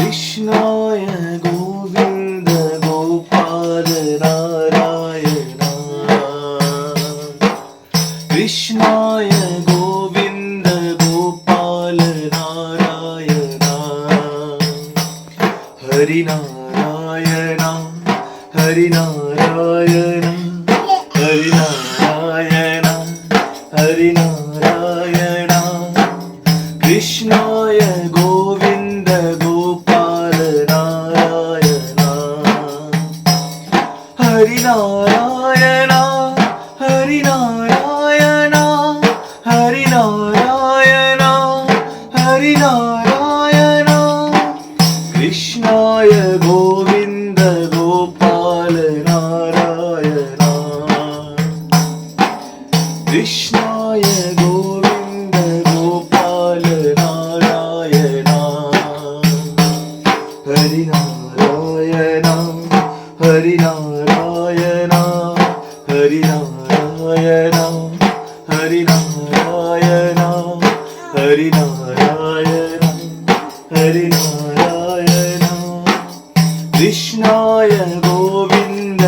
कृष्णाय गोविंद गोपाल नारायणा कृष्णाय गोविंद गोपाल नारायणा हरिनारायणा हरिनारायणा हरिनारायणा हरिनारायणा कृष्णाय गोविंद गोपाल नारायणा हरिनारायणा हरिनारायणा हरिनारायणा हरिनारायणा कृष्णाय गोविंद गोपाल नारायणा कृष्णाय गोविंद गोपाल नारायणा हरिनारायणा हरिनारायणा हरिनारायणा हरिनारायणा हरिनारायणा हरिनारायणा कृष्णाय गोविंद